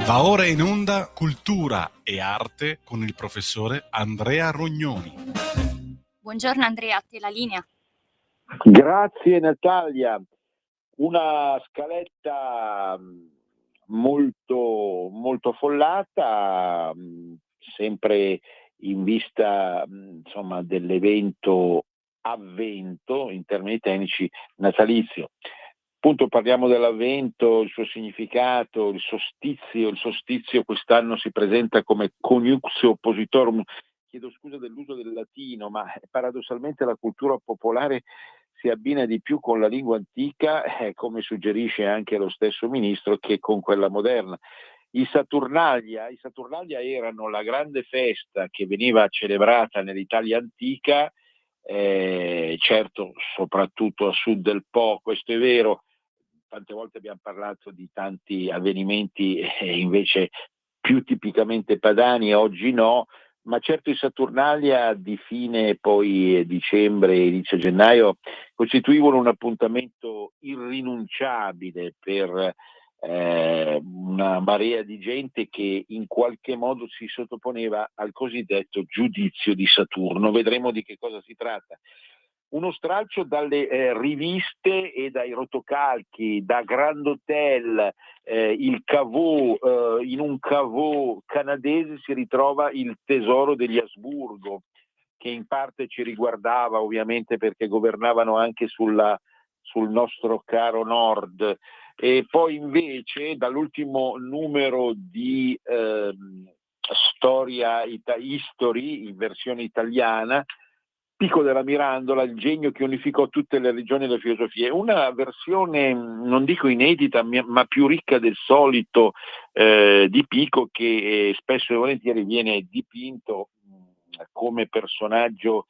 Va ora in onda Cultura e Arte con il professore Andrea Rognoni. Buongiorno Andrea, a te la linea. Grazie Natalia, una scaletta molto affollata, sempre in vista insomma dell'evento avvento in termini tecnici natalizio. Appunto parliamo dell'avvento, il suo significato, il solstizio. Il solstizio quest'anno si presenta come coniuxio oppositorum. Chiedo scusa dell'uso del latino, ma paradossalmente la cultura popolare si abbina di più con la lingua antica, come suggerisce anche lo stesso ministro, che con quella moderna. I Saturnalia erano la grande festa che veniva celebrata nell'Italia antica, certo soprattutto a sud del Po, questo è vero. Tante volte abbiamo parlato di tanti avvenimenti invece più tipicamente padani, oggi no, ma certo i Saturnalia di fine poi dicembre, inizio gennaio costituivano un appuntamento irrinunciabile per una marea di gente che in qualche modo si sottoponeva al cosiddetto giudizio di Saturno. Vedremo di che cosa si tratta. Uno stralcio dalle riviste e dai rotocalchi, da Grand Hotel, il caveau, in un caveau canadese si ritrova il tesoro degli Asburgo, che in parte ci riguardava ovviamente perché governavano anche sul nostro caro nord. E poi invece dall'ultimo numero di Storia History in versione italiana, Pico della Mirandola, il genio che unificò tutte le regioni delle filosofie, una versione non dico inedita ma più ricca del solito di Pico, che spesso e volentieri viene dipinto come personaggio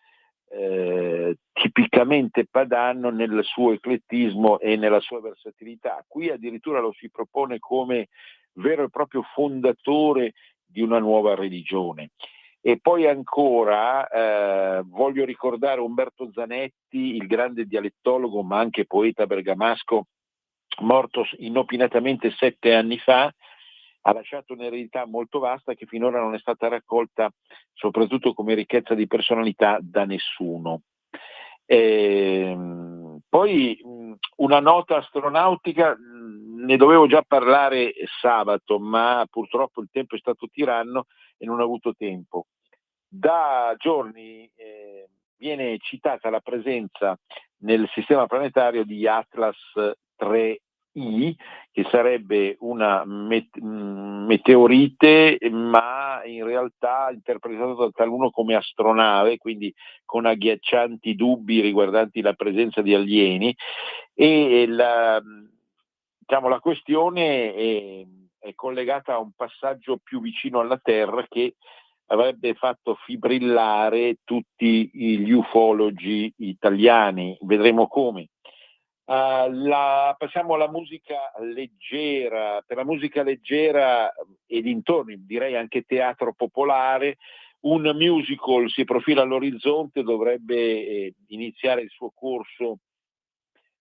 tipicamente padano nel suo eclettismo e nella sua versatilità. Qui addirittura lo si propone come vero e proprio fondatore di una nuova religione. E poi ancora voglio ricordare Umberto Zanetti, il grande dialettologo ma anche poeta bergamasco, morto inopinatamente 7 anni fa. Ha lasciato un'eredità molto vasta che finora non è stata raccolta, soprattutto come ricchezza di personalità, da nessuno. Poi una nota astronautica, ne dovevo già parlare sabato, ma purtroppo il tempo è stato tiranno e non ho avuto tempo. Da giorni viene citata la presenza nel sistema planetario di Atlas 3I, che sarebbe una meteorite, ma in realtà interpretata da taluno come astronave, quindi con agghiaccianti dubbi riguardanti la presenza di alieni. E la questione è collegata a un passaggio più vicino alla Terra che avrebbe fatto fibrillare tutti gli ufologi italiani. Vedremo come. Passiamo alla musica leggera. Per la musica leggera e dintorni, direi anche teatro popolare, un musical si profila all'orizzonte, dovrebbe iniziare il suo corso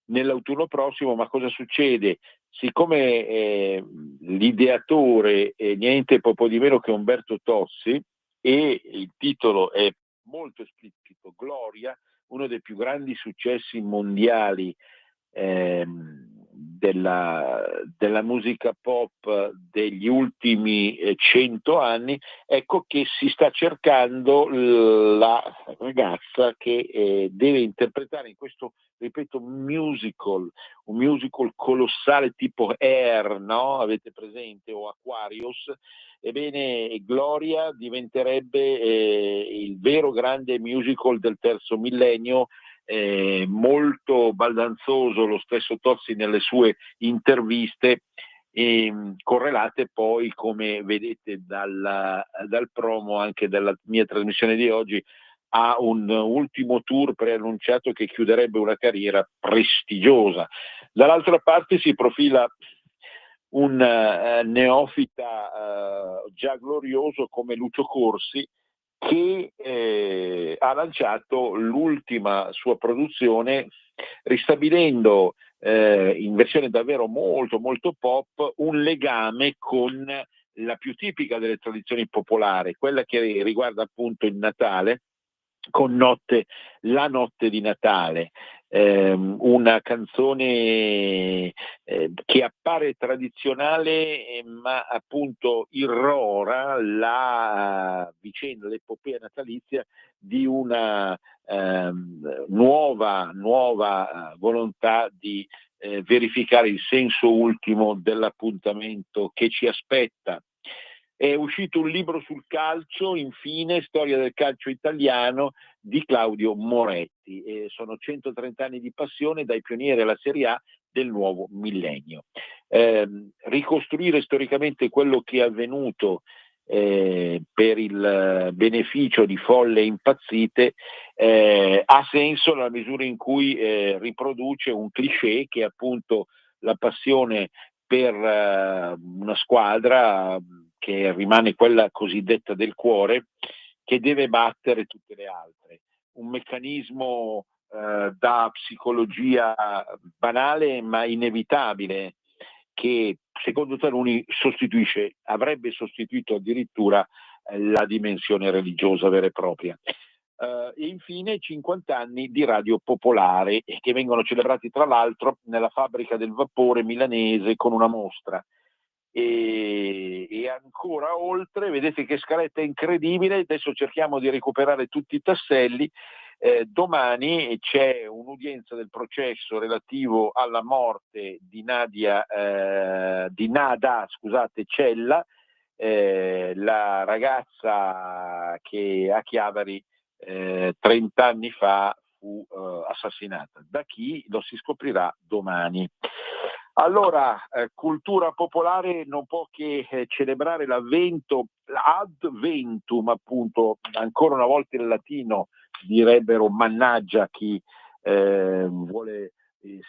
nell'autunno prossimo, ma cosa succede? Siccome l'ideatore è niente poco di meno che Umberto Tossi e il titolo è molto esplicito, Gloria, uno dei più grandi successi mondiali della musica pop degli ultimi 100 anni, ecco che si sta cercando la ragazza che deve interpretare in questo, ripeto, musical, un musical colossale tipo Air, no? Avete presente? O Aquarius. Ebbene, Gloria diventerebbe il vero grande musical del terzo millennio, molto baldanzoso lo stesso Tozzi nelle sue interviste, correlate poi, come vedete dal promo anche della mia trasmissione di oggi, a un ultimo tour preannunciato che chiuderebbe una carriera prestigiosa. Dall'altra parte si profila un neofita già glorioso come Lucio Corsi, che ha lanciato l'ultima sua produzione ristabilendo in versione davvero molto molto pop un legame con la più tipica delle tradizioni popolari, quella che riguarda appunto il Natale, con la notte di Natale, una canzone che appare tradizionale, ma appunto irrora la vicenda, l'epopea natalizia di una nuova volontà di verificare il senso ultimo dell'appuntamento che ci aspetta. È uscito un libro sul calcio, infine, storia del calcio italiano di Claudio Moretti. Sono 130 anni di passione dai pionieri alla Serie A del nuovo millennio. Ricostruire storicamente quello che è avvenuto per il beneficio di folle impazzite ha senso nella misura in cui riproduce un cliché che è appunto la passione per una squadra che rimane quella cosiddetta del cuore, che deve battere tutte le altre. Un meccanismo da psicologia banale ma inevitabile, che secondo taluni avrebbe sostituito addirittura la dimensione religiosa vera e propria. E infine 50 anni di Radio Popolare, che vengono celebrati tra l'altro nella fabbrica del vapore milanese con una mostra. E ancora oltre, vedete che scaletta incredibile, adesso cerchiamo di recuperare tutti i tasselli. Domani c'è un'udienza del processo relativo alla morte di Nada Cella, la ragazza che a Chiavari 30 anni fa fu assassinata. Da chi lo si scoprirà domani. Allora, cultura popolare non può che celebrare l'avvento, adventum appunto, ancora una volta in latino direbbero mannaggia chi vuole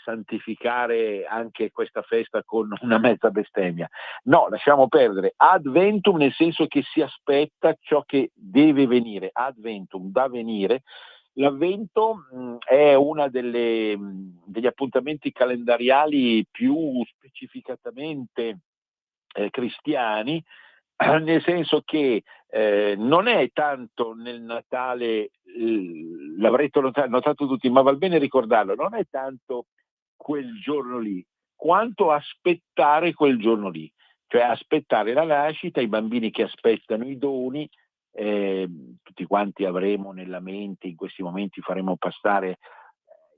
santificare anche questa festa con una mezza bestemmia. No, lasciamo perdere. Adventum nel senso che si aspetta ciò che deve venire, adventum, da venire. L'avvento è uno degli appuntamenti calendariali più specificatamente cristiani, nel senso che non è tanto nel Natale, l'avrete notato tutti, ma val bene ricordarlo, non è tanto quel giorno lì, quanto aspettare quel giorno lì, cioè aspettare la nascita, i bambini che aspettano i doni. Tutti quanti avremo nella mente, in questi momenti faremo passare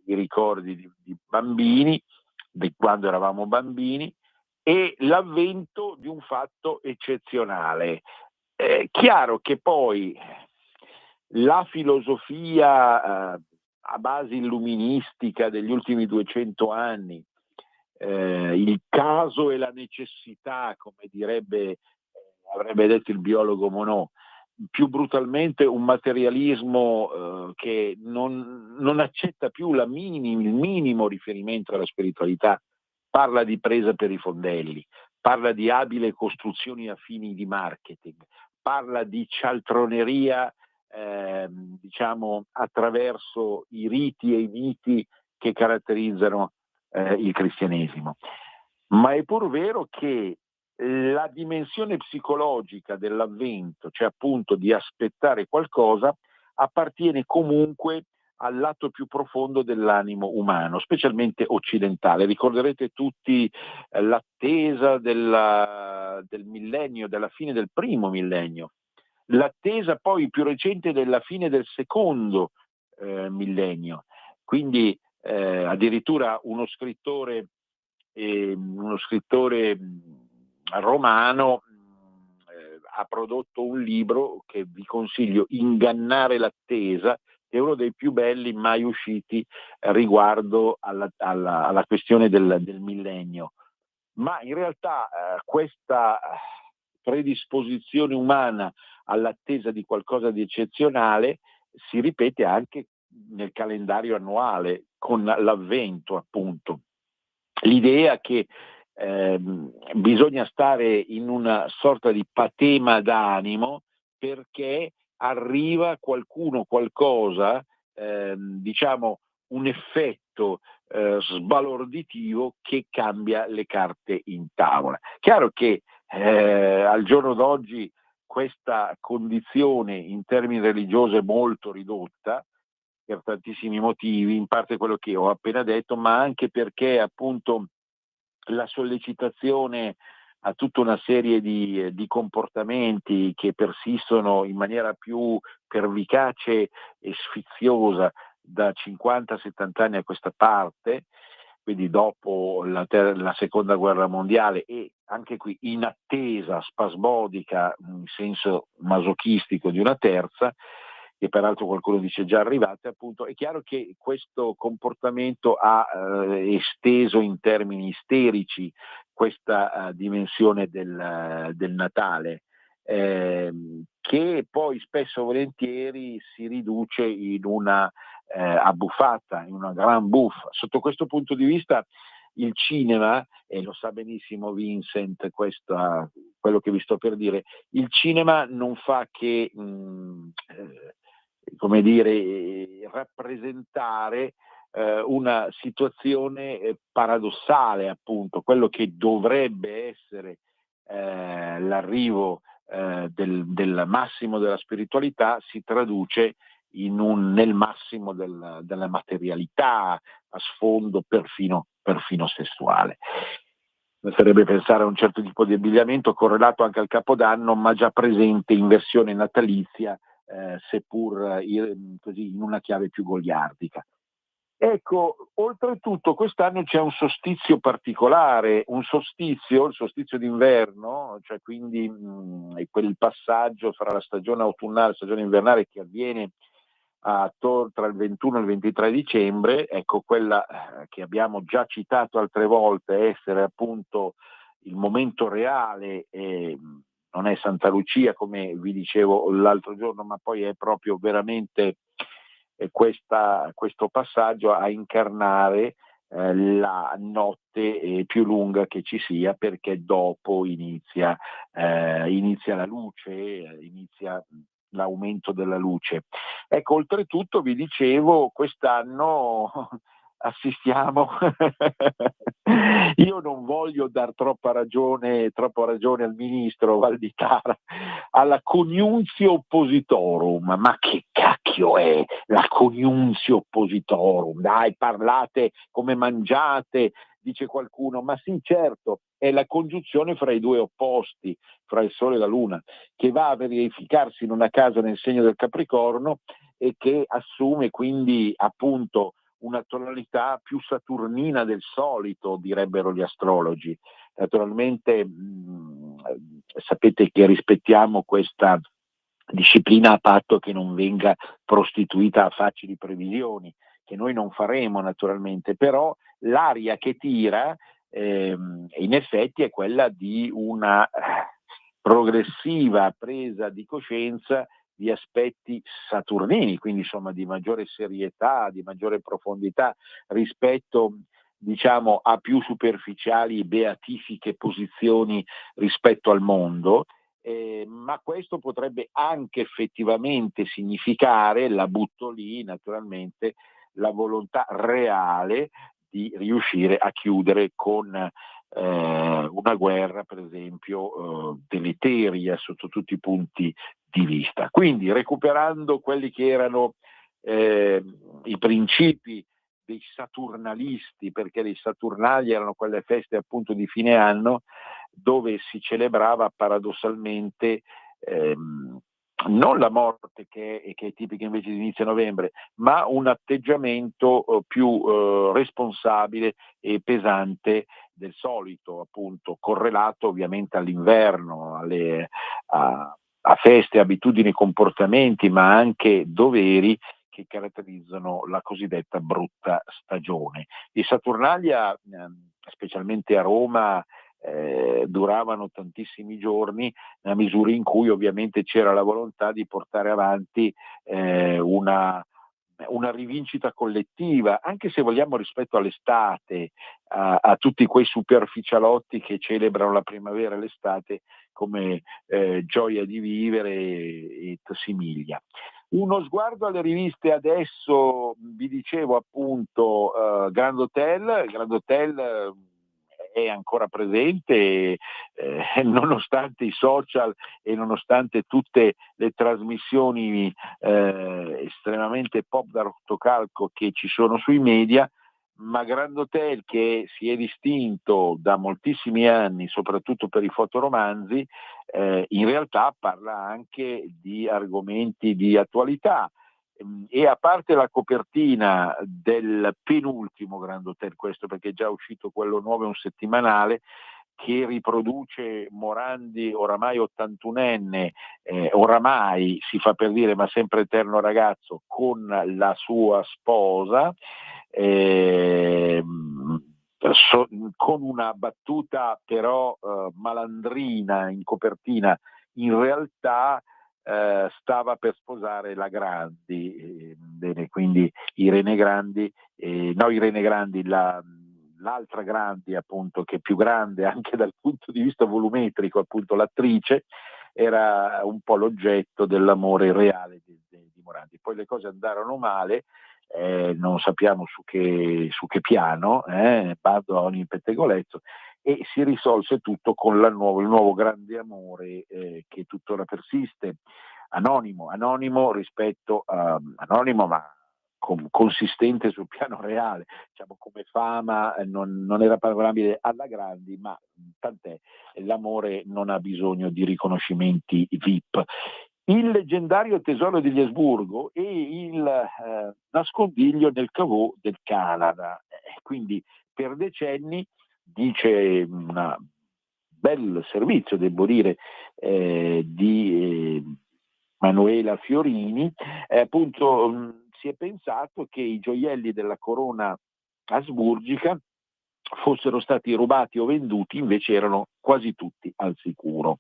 i ricordi di bambini, di quando eravamo bambini, e l'avvento di un fatto eccezionale. Chiaro che poi la filosofia a base illuministica degli ultimi 200 anni, il caso e la necessità, come avrebbe detto il biologo Monod, più brutalmente un materialismo che non accetta più il minimo riferimento alla spiritualità, parla di presa per i fondelli, parla di abile costruzioni a fini di marketing, parla di cialtroneria diciamo attraverso i riti e i miti che caratterizzano il cristianesimo. Ma è pur vero che la dimensione psicologica dell'avvento, cioè appunto di aspettare qualcosa, appartiene comunque al lato più profondo dell'animo umano, specialmente occidentale. Ricorderete tutti l'attesa del millennio, della fine del primo millennio, l'attesa poi più recente della fine del secondo millennio. Quindi addirittura uno scrittore romano ha prodotto un libro che vi consiglio, Ingannare l'attesa, che è uno dei più belli mai usciti riguardo alla questione del millennio. Ma in realtà questa predisposizione umana all'attesa di qualcosa di eccezionale si ripete anche nel calendario annuale con l'avvento, appunto. L'idea che bisogna stare in una sorta di patema d'animo perché arriva qualcuno, qualcosa, diciamo un effetto sbalorditivo che cambia le carte in tavola. Chiaro che Al giorno d'oggi questa condizione in termini religiosi è molto ridotta per tantissimi motivi, in parte quello che ho appena detto, ma anche perché appunto la sollecitazione a tutta una serie di comportamenti che persistono in maniera più pervicace e sfiziosa da 50-70 anni a questa parte, quindi dopo la seconda guerra mondiale, e anche qui in attesa spasmodica, in senso masochistico, di una terza, che peraltro qualcuno dice già arrivate, appunto, è chiaro che questo comportamento ha esteso in termini isterici questa dimensione del Natale, che poi spesso e volentieri si riduce in una abbuffata, in una gran buffa. Sotto questo punto di vista il cinema, e lo sa benissimo Vincent quello che vi sto per dire, il cinema non fa che come dire, rappresentare una situazione paradossale, appunto, quello che dovrebbe essere l'arrivo del massimo della spiritualità si traduce nel massimo della materialità, a sfondo perfino sessuale. Sarebbe pensare a un certo tipo di abbigliamento correlato anche al Capodanno, ma già presente in versione natalizia, seppur così in una chiave più goliardica. Ecco, oltretutto quest'anno c'è un solstizio particolare, il solstizio d'inverno, cioè quindi quel passaggio fra la stagione autunnale e la stagione invernale che avviene tra il 21 e il 23 dicembre, ecco, quella che abbiamo già citato altre volte, essere appunto il momento reale, non è Santa Lucia come vi dicevo l'altro giorno, ma poi è proprio veramente questo passaggio a incarnare la notte più lunga che ci sia, perché dopo inizia la luce, inizia l'aumento della luce. Ecco, oltretutto vi dicevo, quest'anno assistiamo, io non voglio dar troppa ragione al ministro Valditara, alla coniunctio oppositorum. Ma che cacchio è la coniunctio oppositorum? Dai, parlate come mangiate, dice qualcuno, ma sì, certo, è la congiunzione fra i due opposti, fra il Sole e la Luna, che va a verificarsi in una casa nel segno del Capricorno e che assume quindi appunto una tonalità più saturnina del solito, direbbero gli astrologi. Naturalmente sapete che rispettiamo questa disciplina a patto che non venga prostituita a facili previsioni, che noi non faremo naturalmente, però l'aria che tira in effetti è quella di una progressiva presa di coscienza di aspetti saturnini, quindi insomma di maggiore serietà, di maggiore profondità rispetto, diciamo, a più superficiali beatifiche posizioni rispetto al mondo. Ma questo potrebbe anche effettivamente significare, la butto lì naturalmente, la volontà reale di riuscire a chiudere con una guerra, per esempio, deleteria sotto tutti i punti di vista. Quindi, recuperando quelli che erano i principi dei saturnalisti, perché le Saturnali erano quelle feste appunto di fine anno dove si celebrava paradossalmente non la morte che è tipica invece di inizio novembre, ma un atteggiamento più responsabile e pesante del solito, appunto, correlato ovviamente all'inverno, a feste, abitudini, comportamenti, ma anche doveri che caratterizzano la cosiddetta brutta stagione. I Saturnalia, specialmente a Roma, duravano tantissimi giorni, nella misura in cui ovviamente c'era la volontà di portare avanti una rivincita collettiva, anche se vogliamo rispetto all'estate, a tutti quei superficialotti che celebrano la primavera e l'estate come gioia di vivere e simiglia. Uno sguardo alle riviste adesso, vi dicevo appunto Grand Hotel è ancora presente, nonostante i social e nonostante tutte le trasmissioni estremamente pop da rotocalco che ci sono sui media, ma Grand Hotel, che si è distinto da moltissimi anni, soprattutto per i fotoromanzi, in realtà parla anche di argomenti di attualità. E a parte la copertina del penultimo Grand Hotel, questo perché è già uscito quello nuovo, è un settimanale che riproduce Morandi, oramai 81enne, oramai si fa per dire, ma sempre eterno ragazzo, con la sua sposa, con una battuta però malandrina in copertina. In realtà stava per sposare la Grandi, bene, quindi Irene Grandi, l'altra Grandi, appunto, che è più grande anche dal punto di vista volumetrico, appunto l'attrice, era un po' l'oggetto dell'amore reale di Morandi. Poi le cose andarono male, non sappiamo su che piano, bando a ogni pettegolezzo, e si risolse tutto con il nuovo grande amore che tuttora persiste, anonimo rispetto a anonimo, ma consistente sul piano reale, diciamo, come fama non era paragonabile alla Grandi, ma tant'è, l'amore non ha bisogno di riconoscimenti VIP. Il leggendario tesoro degli Asburgo e il nascondiglio nel caveau del Canada. Quindi per decenni, dice un bel servizio, devo dire, di Manuela Fiorini, appunto si è pensato che i gioielli della corona asburgica fossero stati rubati o venduti, invece erano quasi tutti al sicuro.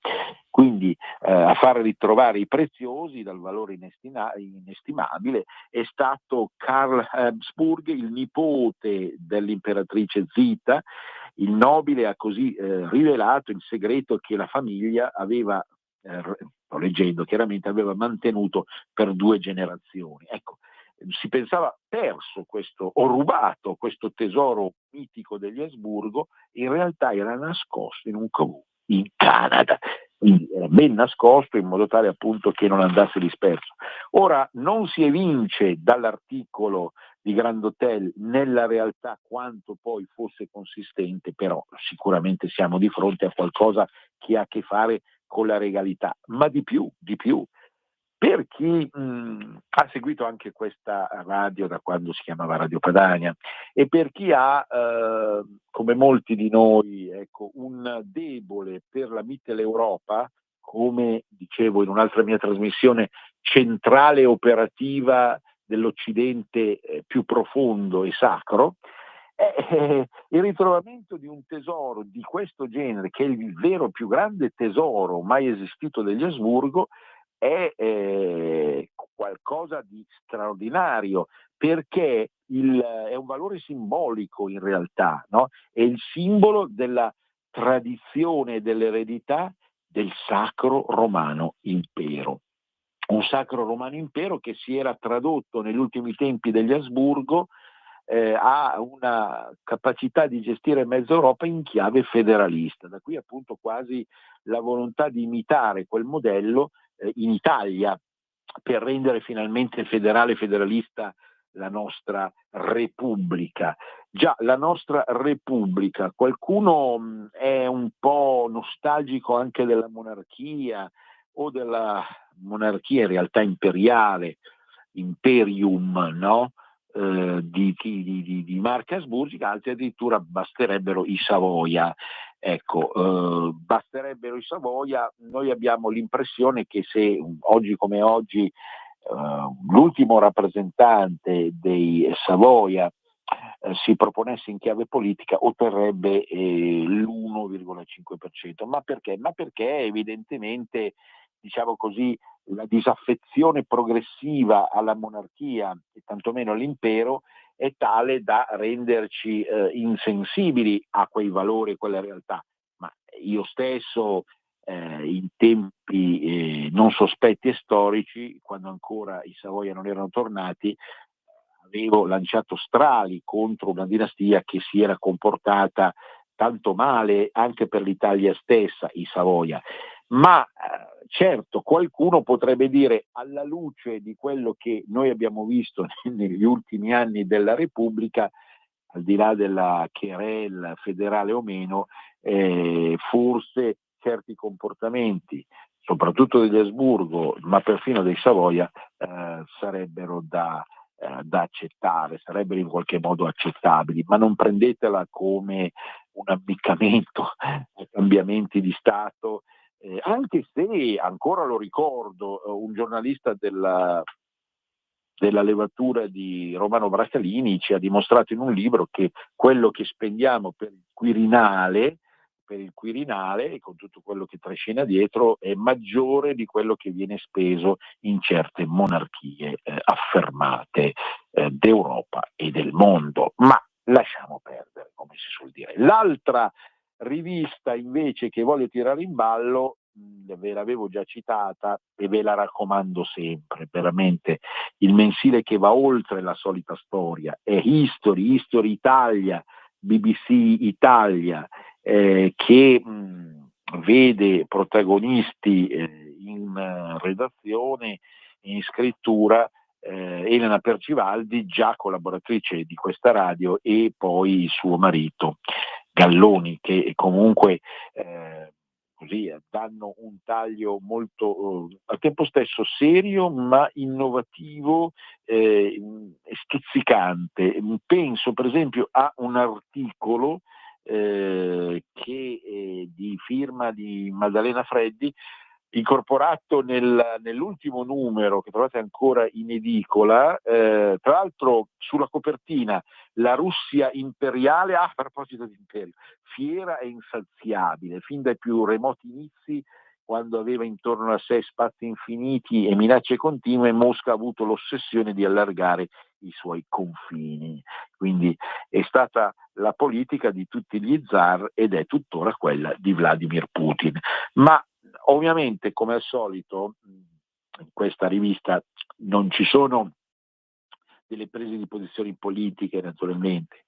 Quindi a far ritrovare i preziosi dal valore inestimabile è stato Karl Habsburg, il nipote dell'imperatrice Zita. Il nobile ha così rivelato il segreto che la famiglia aveva, sto leggendo chiaramente, aveva mantenuto per 2 generazioni. Ecco, si pensava perso questo, o rubato questo tesoro mitico degli Asburgo, in realtà era nascosto in un caveau in Canada, quindi era ben nascosto in modo tale appunto che non andasse disperso. Ora non si evince dall'articolo di Grand Hotel nella realtà quanto poi fosse consistente, però sicuramente siamo di fronte a qualcosa che ha a che fare con la regalità, ma di più. Per chi ha seguito anche questa radio da quando si chiamava Radio Padania e per chi ha, come molti di noi, ecco, un debole per la Mitteleuropa, come dicevo in un'altra mia trasmissione, centrale operativa dell'Occidente più profondo e sacro, il ritrovamento di un tesoro di questo genere, che è il vero più grande tesoro mai esistito degli Asburgo, è qualcosa di straordinario, perché è un valore simbolico in realtà, no? È il simbolo della tradizione e dell'eredità del Sacro Romano Impero. Un Sacro Romano Impero che si era tradotto negli ultimi tempi degli Asburgo ha una capacità di gestire mezza Europa in chiave federalista, da qui appunto quasi la volontà di imitare quel modello in Italia per rendere finalmente federale e federalista la nostra Repubblica. Già, la nostra Repubblica, qualcuno è un po' nostalgico anche della monarchia o della monarchia in realtà imperiale, imperium, no? Di marca asburgica, altri addirittura basterebbero i Savoia. Ecco, basterebbero i Savoia. Noi abbiamo l'impressione che se oggi come oggi l'ultimo rappresentante dei Savoia si proponesse in chiave politica, otterrebbe l'1,5%. Ma perché? Ma perché evidentemente, diciamo così, la disaffezione progressiva alla monarchia e tantomeno all'impero è tale da renderci insensibili a quei valori e quelle realtà. Ma io stesso in tempi non sospetti e storici, quando ancora i Savoia non erano tornati, avevo lanciato strali contro una dinastia che si era comportata tanto male anche per l'Italia stessa, i Savoia, ma certo qualcuno potrebbe dire, alla luce di quello che noi abbiamo visto negli ultimi anni della Repubblica, al di là della querela federale o meno, forse certi comportamenti, soprattutto degli Asburgo, ma perfino dei Savoia, sarebbero da accettare, sarebbero in qualche modo accettabili, ma non prendetela come un ammiccamento a cambiamenti di Stato, anche se ancora lo ricordo, un giornalista della levatura di Romano Bracalini ci ha dimostrato in un libro che quello che spendiamo per il Quirinale, e con tutto quello che trascina dietro, è maggiore di quello che viene speso in certe monarchie affermate d'Europa e del mondo. Ma lasciamo perdere, come si suol dire. L'altra rivista invece che voglio tirare in ballo, ve l'avevo già citata e ve la raccomando sempre, veramente il mensile che va oltre la solita storia, è History Italia, BBC Italia, che vede protagonisti in redazione, in scrittura, Elena Percivaldi, già collaboratrice di questa radio, e poi suo marito Galloni, che comunque così danno un taglio molto al tempo stesso serio ma innovativo e stuzzicante. Penso per esempio a un articolo che di firma di Maddalena Freddi, incorporato nell'ultimo numero che trovate ancora in edicola, tra l'altro sulla copertina la Russia imperiale, a proposito di imperio, fiera e insaziabile, fin dai più remoti inizi, quando aveva intorno a sé spazi infiniti e minacce continue, Mosca ha avuto l'ossessione di allargare i suoi confini. Quindi è stata la politica di tutti gli zar ed è tuttora quella di Vladimir Putin. Ma ovviamente, come al solito, in questa rivista non ci sono delle prese di posizioni politiche, naturalmente,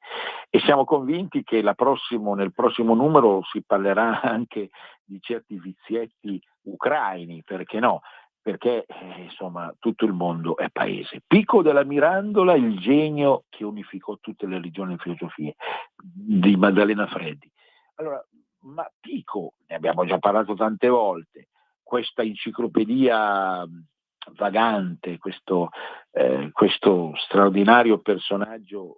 e siamo convinti che nel prossimo numero si parlerà anche di certi vizietti ucraini, perché no? Perché insomma tutto il mondo è paese. Pico della Mirandola, il genio che unificò tutte le religioni e le filosofie, di Maddalena Freddi. Allora, ma Pico, ne abbiamo già parlato tante volte, questa enciclopedia vagante, questo straordinario personaggio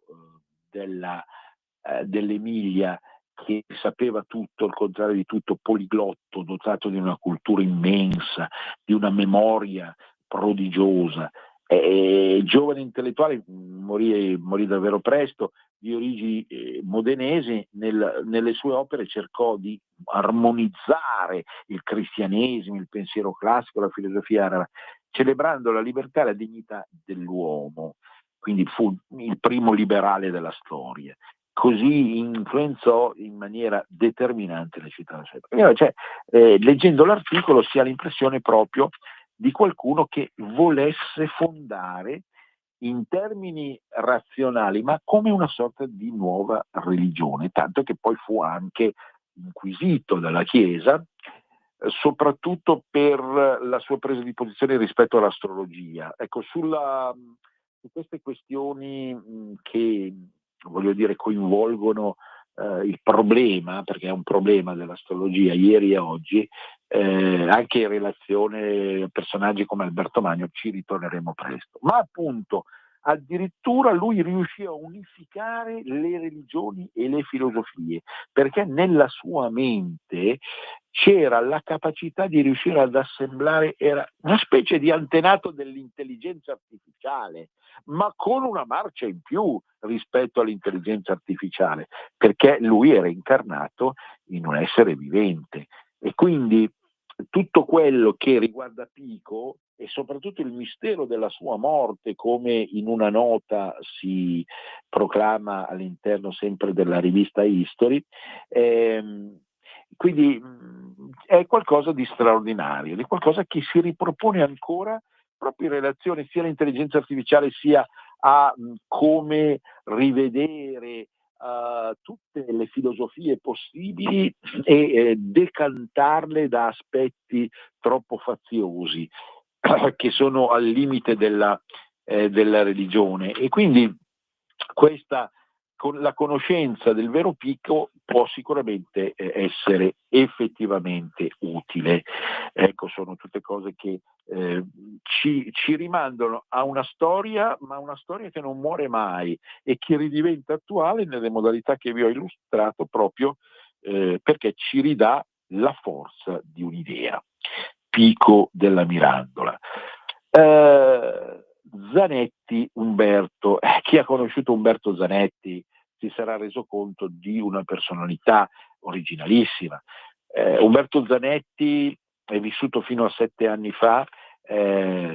dell'Emilia, che sapeva tutto, al contrario di tutto, poliglotto, dotato di una cultura immensa, di una memoria prodigiosa, giovane intellettuale, morì davvero presto, di origini modenesi. Nelle sue opere cercò di armonizzare il cristianesimo, il pensiero classico, la filosofia araba, celebrando la libertà e la dignità dell'uomo. Quindi fu il primo liberale della storia. Così influenzò in maniera determinante le città. Cioè, leggendo l'articolo si ha l'impressione proprio di qualcuno che volesse fondare in termini razionali, ma come una sorta di nuova religione, tanto che poi fu anche inquisito dalla Chiesa, soprattutto per la sua presa di posizione rispetto all'astrologia. Ecco, su queste questioni che, voglio dire, coinvolgono il problema, perché è un problema dell'astrologia ieri e oggi, anche in relazione a personaggi come Alberto Magno, ci ritorneremo presto. Ma appunto, addirittura lui riuscì a unificare le religioni e le filosofie, perché nella sua mente c'era la capacità di riuscire ad assemblare, era una specie di antenato dell'intelligenza artificiale, ma con una marcia in più rispetto all'intelligenza artificiale, perché lui era incarnato in un essere vivente. E quindi tutto quello che riguarda Pico, e soprattutto il mistero della sua morte, come in una nota si proclama all'interno sempre della rivista History, quindi è qualcosa di straordinario, di qualcosa che si ripropone ancora proprio in relazione sia all'intelligenza artificiale sia a come rivedere tutte le filosofie possibili e decantarle da aspetti troppo faziosi che sono al limite della religione, e quindi la conoscenza del vero picco può sicuramente essere effettivamente utile. Ecco, sono tutte cose che ci rimandano a una storia, ma una storia che non muore mai e che ridiventa attuale nelle modalità che vi ho illustrato, proprio perché ci ridà la forza di un'idea. Pico della Mirandola. Zanetti Umberto, chi ha conosciuto Umberto Zanetti si sarà reso conto di una personalità originalissima. Umberto Zanetti è vissuto fino a 7 anni fa,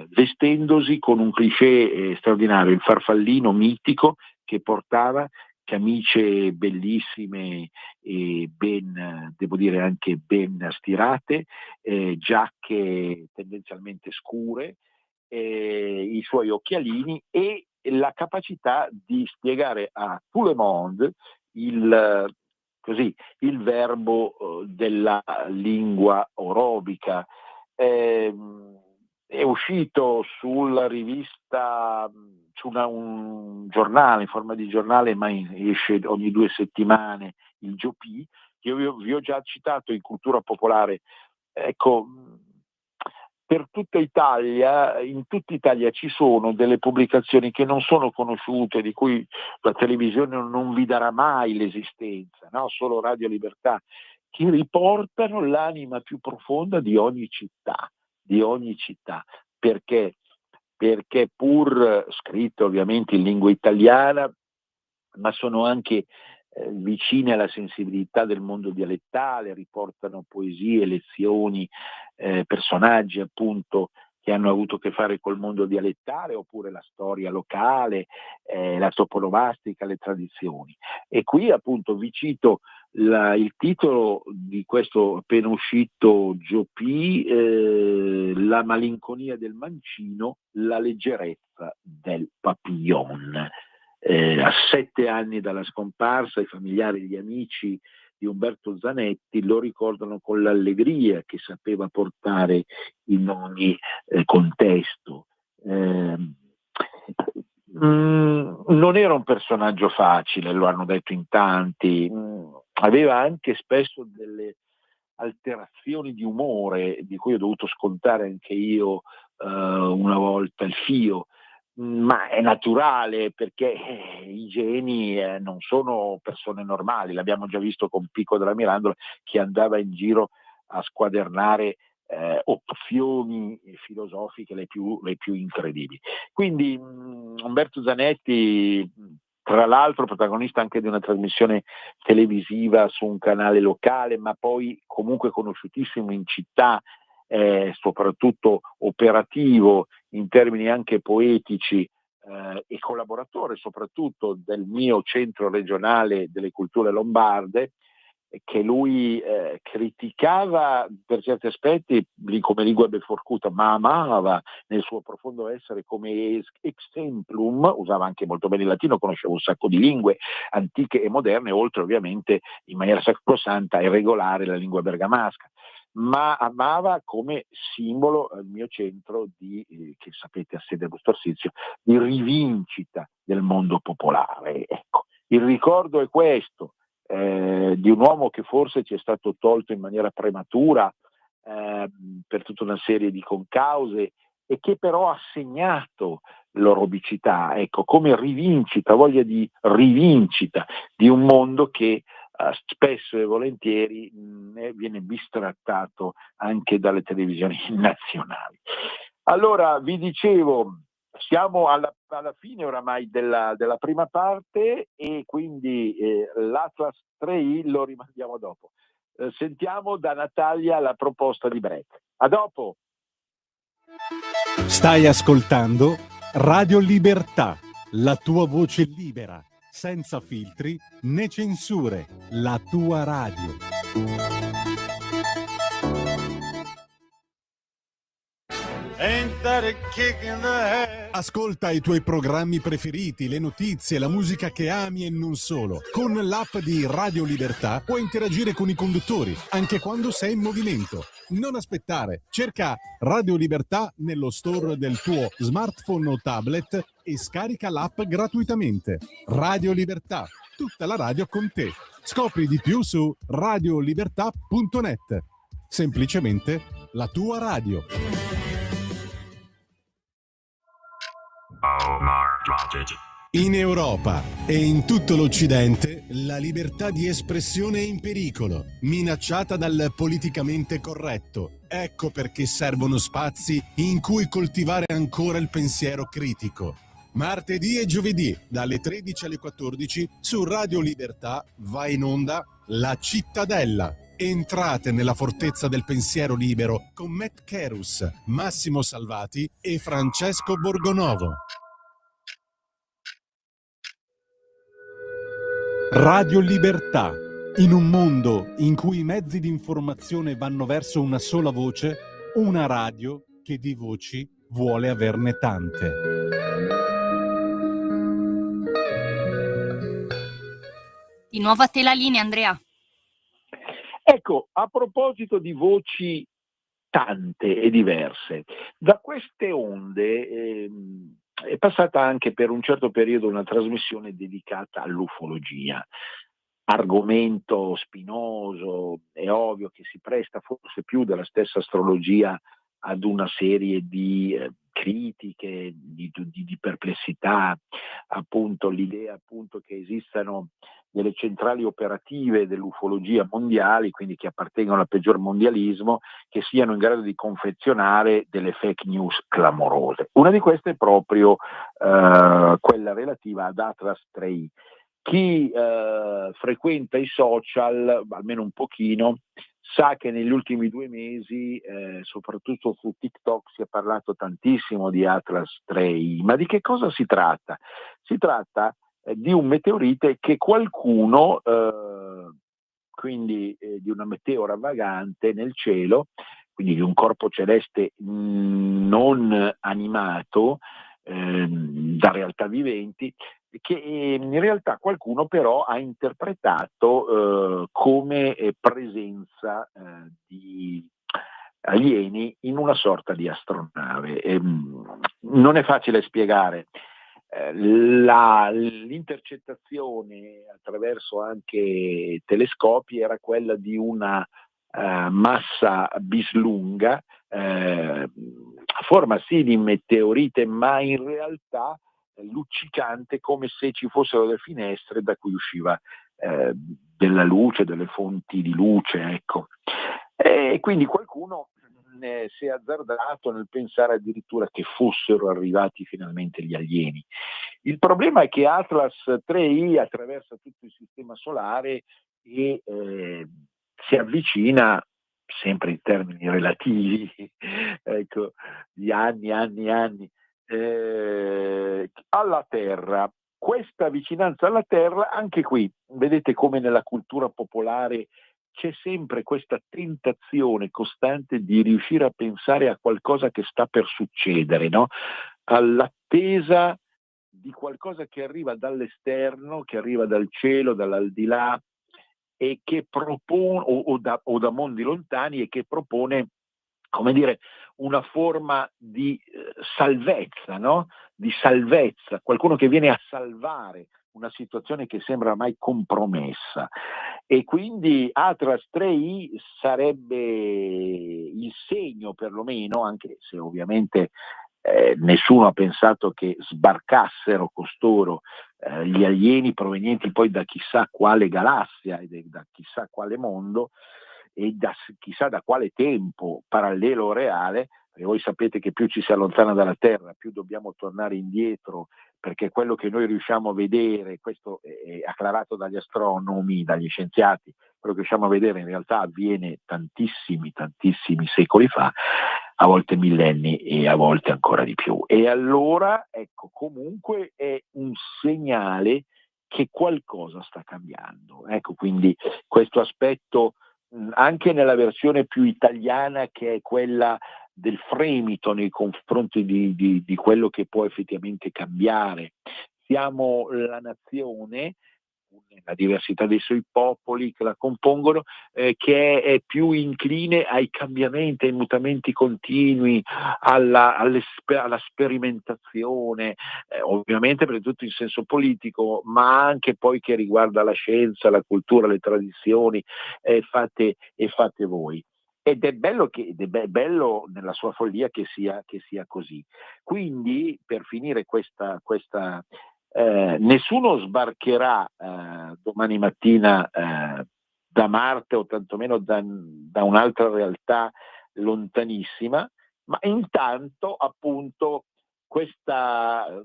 vestendosi con un cliché straordinario, il farfallino mitico che portava camicie bellissime e ben, devo dire anche ben stirate, giacche tendenzialmente scure, i suoi occhialini e la capacità di spiegare a tout le monde il verbo della lingua orobica. È uscito sulla rivista, su un giornale, in forma di giornale, ma esce ogni 2 settimane, il Giopì, che io vi ho già citato in Cultura Popolare. Ecco, per tutta Italia, in tutta Italia ci sono delle pubblicazioni che non sono conosciute, di cui la televisione non vi darà mai l'esistenza, no? Solo Radio Libertà, che riportano l'anima più profonda di ogni città, perché pur scritte ovviamente in lingua italiana, ma sono anche vicine alla sensibilità del mondo dialettale, riportano poesie, lezioni, personaggi appunto che hanno avuto a che fare col mondo dialettale, oppure la storia locale, la toponomastica, le tradizioni. E qui appunto vi cito il titolo di questo appena uscito Giopì, La malinconia del mancino, la leggerezza del papillon. A 7 anni dalla scomparsa, i familiari e gli amici di Umberto Zanetti lo ricordano con l'allegria che sapeva portare in ogni contesto. Non era un personaggio facile, lo hanno detto in tanti, aveva anche spesso delle alterazioni di umore di cui ho dovuto scontare anche io una volta il fio. Ma è naturale, perché i geni non sono persone normali, l'abbiamo già visto con Pico della Mirandola, che andava in giro a squadernare opzioni filosofiche le più incredibili. Quindi Umberto Zanetti, tra l'altro protagonista anche di una trasmissione televisiva su un canale locale, ma poi comunque conosciutissimo in città, soprattutto operativo in termini anche poetici, e collaboratore soprattutto del mio centro regionale delle culture lombarde, che lui criticava per certi aspetti come lingua beforcuta, ma amava nel suo profondo essere come exemplum. Usava anche molto bene il latino, conosceva un sacco di lingue antiche e moderne, oltre ovviamente in maniera sacrosanta e regolare la lingua bergamasca. Ma amava come simbolo il mio centro che sapete ha sede a Busto Arsizio, di rivincita del mondo popolare. Ecco, il ricordo è questo, di un uomo che forse ci è stato tolto in maniera prematura per tutta una serie di concause, e che però ha segnato l'orobicità, ecco, come rivincita, voglia di rivincita di un mondo che spesso e volentieri viene bistrattato anche dalle televisioni nazionali. Allora, vi dicevo, siamo alla fine oramai della prima parte, e quindi l'Atlas 3i lo rimandiamo dopo. Sentiamo da Natalia la proposta di break. A dopo! Stai ascoltando Radio Libertà, la tua voce libera, senza filtri né censure, la tua radio. Ain't that Ascolta i tuoi programmi preferiti, le notizie, la musica che ami e non solo. Con l'app di Radio Libertà puoi interagire con i conduttori, anche quando sei in movimento. Non aspettare, cerca Radio Libertà nello store del tuo smartphone o tablet e scarica l'app gratuitamente. Radio Libertà, tutta la radio con te. Scopri di più su radiolibertà.net. Semplicemente la tua radio. In Europa e in tutto l'Occidente la libertà di espressione è in pericolo, minacciata dal politicamente corretto. Ecco perché servono spazi in cui coltivare ancora il pensiero critico. Martedì e giovedì, dalle 13 alle 14, su Radio Libertà va in onda La Cittadella. Entrate nella fortezza del pensiero libero con Matt Kerus, Massimo Salvati e Francesco Borgonovo. Radio Libertà. In un mondo in cui i mezzi di informazione vanno verso una sola voce, una radio che di voci vuole averne tante. Di nuovo a te la linea, Andrea. Ecco, a proposito di voci tante e diverse, da queste onde è passata anche per un certo periodo una trasmissione dedicata all'ufologia. Argomento spinoso, è ovvio che si presta forse più della stessa astrologia ad una serie di critiche, di perplessità, appunto l'idea appunto che esistano delle centrali operative dell'ufologia mondiali, quindi che appartengono al peggior mondialismo, che siano in grado di confezionare delle fake news clamorose. Una di queste è proprio quella relativa ad Atlas 3i. Chi frequenta i social, almeno un pochino, sa che negli ultimi 2 mesi, soprattutto su TikTok, si è parlato tantissimo di Atlas 3i. Ma di che cosa si tratta? Si tratta di un meteorite che qualcuno, quindi di una meteora vagante nel cielo, quindi di un corpo celeste non animato da realtà viventi, che in realtà qualcuno però ha interpretato come presenza di alieni in una sorta di astronave. Non è facile spiegare. L'intercettazione attraverso anche telescopi era quella di una massa bislunga, a forma sì di meteorite, ma in realtà luccicante, come se ci fossero delle finestre da cui usciva della luce, delle fonti di luce, ecco. E quindi qualcuno si è azzardato nel pensare addirittura che fossero arrivati finalmente gli alieni. Il problema è che Atlas 3i attraversa tutto il sistema solare e si avvicina, sempre in termini relativi, ecco, di anni, alla Terra. Questa vicinanza alla Terra, anche qui, vedete come nella cultura popolare c'è sempre questa tentazione costante di riuscire a pensare a qualcosa che sta per succedere, no? All'attesa di qualcosa che arriva dall'esterno, che arriva dal cielo, dall'aldilà, e che propone, o da mondi lontani, e che propone, come dire, una forma di salvezza, no? Di salvezza, qualcuno che viene a salvare una situazione che sembra ormai compromessa. E quindi Atlas 3i sarebbe il segno, perlomeno, anche se ovviamente nessuno ha pensato che sbarcassero costoro gli alieni provenienti poi da chissà quale galassia e da chissà quale mondo e da chissà da quale tempo parallelo o reale, perché voi sapete che più ci si allontana dalla Terra, più dobbiamo tornare indietro, perché quello che noi riusciamo a vedere, questo è acclarato dagli astronomi, dagli scienziati, quello che riusciamo a vedere in realtà avviene tantissimi secoli fa, a volte millenni e a volte ancora di più. E allora, ecco, comunque è un segnale che qualcosa sta cambiando. Ecco, quindi questo aspetto anche nella versione più italiana, che è quella del fremito nei confronti di quello che può effettivamente cambiare. Siamo la nazione, la diversità dei suoi popoli che la compongono, che è più incline ai cambiamenti, ai mutamenti continui, alla sperimentazione, ovviamente per tutto in senso politico, ma anche poi che riguarda la scienza, la cultura, le tradizioni, fate voi. Ed è bello, bello nella sua follia che sia così. Quindi, per finire questa nessuno sbarcherà domani mattina da Marte o tantomeno da un'altra realtà lontanissima, ma intanto appunto questa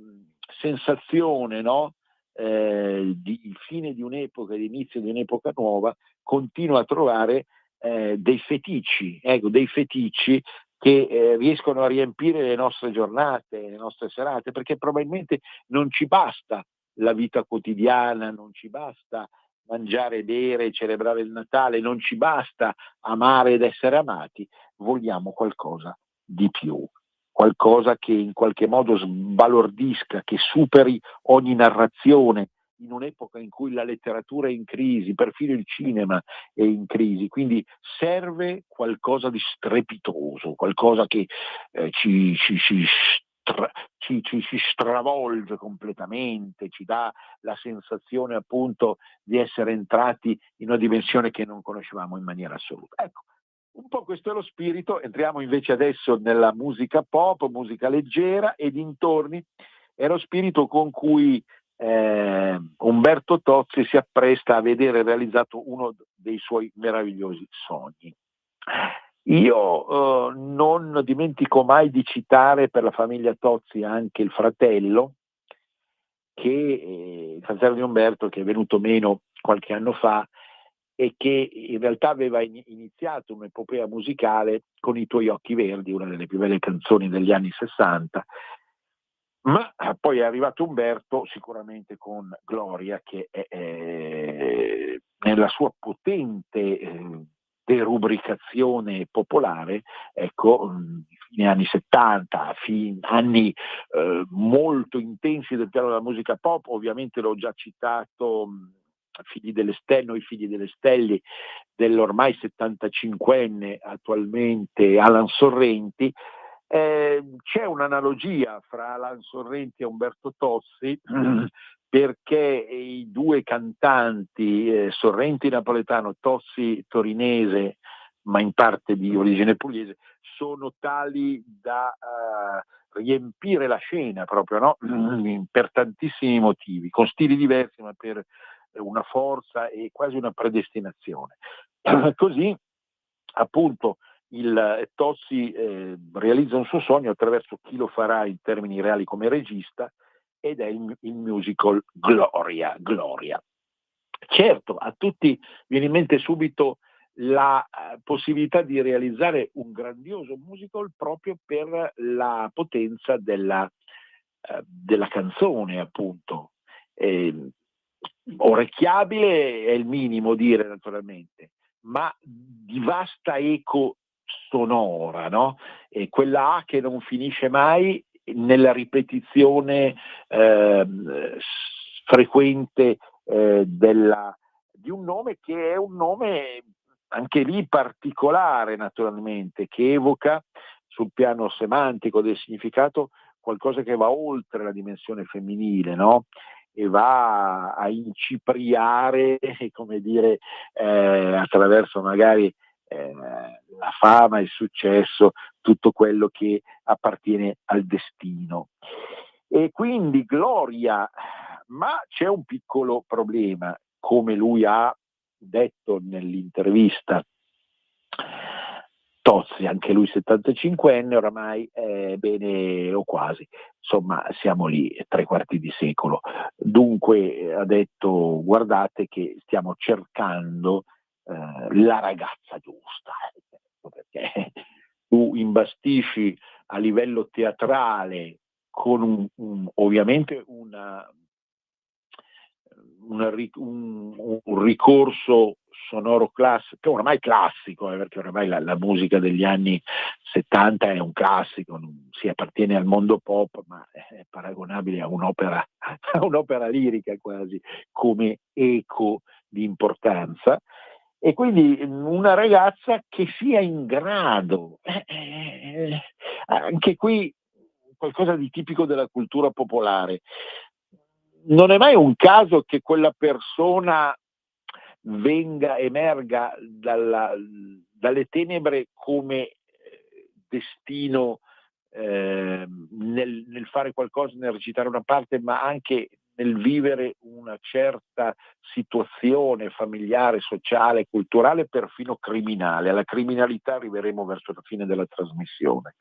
sensazione, no? Di fine di un'epoca, di inizio di un'epoca nuova, continua a trovare dei feticci che riescono a riempire le nostre giornate, le nostre serate, perché probabilmente non ci basta la vita quotidiana, non ci basta mangiare, bere, celebrare il Natale, non ci basta amare ed essere amati, vogliamo qualcosa di più, qualcosa che in qualche modo sbalordisca, che superi ogni narrazione, in un'epoca in cui la letteratura è in crisi, perfino il cinema è in crisi, quindi serve qualcosa di strepitoso, qualcosa che ci stravolge completamente, ci dà la sensazione appunto di essere entrati in una dimensione che non conoscevamo in maniera assoluta. Ecco, un po' questo è lo spirito. Entriamo invece adesso nella musica pop, musica leggera e dintorni. È lo spirito con cui Umberto Tozzi si appresta a vedere realizzato uno dei suoi meravigliosi sogni. Io non dimentico mai di citare per la famiglia Tozzi anche il fratello il fratello di Umberto, che è venuto meno qualche anno fa e che in realtà aveva iniziato un'epopea musicale con I tuoi occhi verdi, una delle più belle canzoni degli anni 60, ma poi è arrivato Umberto sicuramente con Gloria, che è nella sua potente derubricazione popolare, ecco, fine anni 70, anni molto intensi del piano della musica pop. Ovviamente l'ho già citato, Noi figli delle stelle, dell'ormai 75enne attualmente Alan Sorrenti. C'è un'analogia fra Alan Sorrenti e Umberto Tozzi, perché i due cantanti, Sorrenti napoletano, Tozzi torinese, ma in parte di origine pugliese, sono tali da riempire la scena proprio, no? Per tantissimi motivi, con stili diversi, ma per una forza e quasi una predestinazione. Così, appunto, il Tozzi realizza un suo sogno attraverso chi lo farà in termini reali come regista, ed è il musical Gloria. Certo, a tutti viene in mente subito la possibilità di realizzare un grandioso musical proprio per la potenza della canzone, appunto. Orecchiabile è il minimo dire, naturalmente, ma di vasta eco sonora, no? E quella A che non finisce mai nella ripetizione frequente di un nome che è un nome anche lì particolare, naturalmente, che evoca sul piano semantico del significato qualcosa che va oltre la dimensione femminile, no? E va a incipriare, come dire, attraverso magari la fama, il successo, tutto quello che appartiene al destino. E quindi Gloria, ma c'è un piccolo problema, come lui ha detto nell'intervista. Tozzi, anche lui 75enne oramai, bene o quasi, insomma siamo lì, 3/4 di secolo. Dunque ha detto: guardate che stiamo cercando la ragazza giusta, perché tu imbastisci a livello teatrale con ovviamente un ricorso sonoro classico, ormai classico, perché ormai la musica degli anni 70 è un classico, non si appartiene al mondo pop, ma è paragonabile a un'opera, a un'opera lirica quasi, come eco di importanza. E quindi una ragazza che sia in grado, anche qui qualcosa di tipico della cultura popolare. Non è mai un caso che quella persona emerga dalle tenebre come destino, nel fare qualcosa, nel recitare una parte, ma anche nel vivere una certa situazione familiare, sociale, culturale, perfino criminale. Alla criminalità arriveremo verso la fine della trasmissione.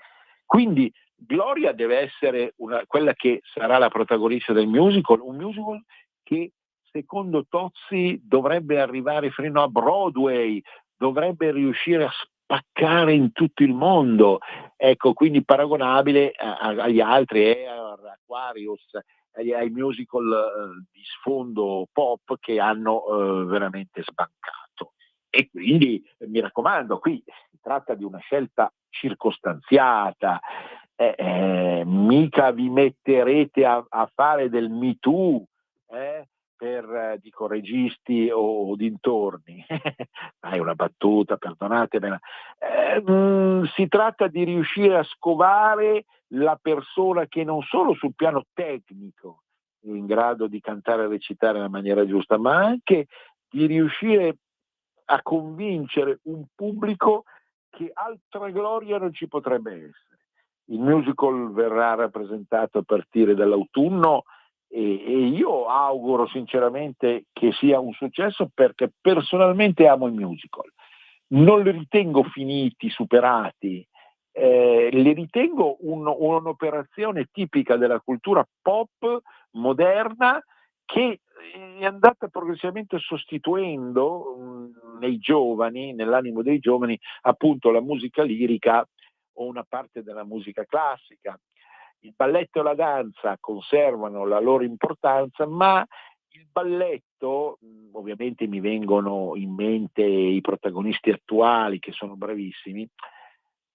Quindi Gloria deve essere quella che sarà la protagonista del musical, un musical che secondo Tozzi dovrebbe arrivare fino a Broadway, dovrebbe riuscire a spaccare in tutto il mondo, ecco, quindi paragonabile agli altri, Aquarius, ai musical di sfondo pop che hanno veramente sbancato. E quindi mi raccomando, qui si tratta di una scelta circostanziata, mica vi metterete a fare del Me Too per dico registi o dintorni. È una battuta, perdonatemi. Si tratta di riuscire a scovare la persona che non solo sul piano tecnico è in grado di cantare e recitare nella maniera giusta, ma anche di riuscire a convincere un pubblico che altra gloria non ci potrebbe essere. Il musical verrà rappresentato a partire dall'autunno e io auguro sinceramente che sia un successo, perché personalmente amo i musical. Non li ritengo finiti, superati, li ritengo un'operazione tipica della cultura pop moderna che è andata progressivamente sostituendo nei giovani, nell'animo dei giovani, appunto la musica lirica o una parte della musica classica. Il balletto e la danza conservano la loro importanza, ma il balletto, ovviamente mi vengono in mente i protagonisti attuali che sono bravissimi,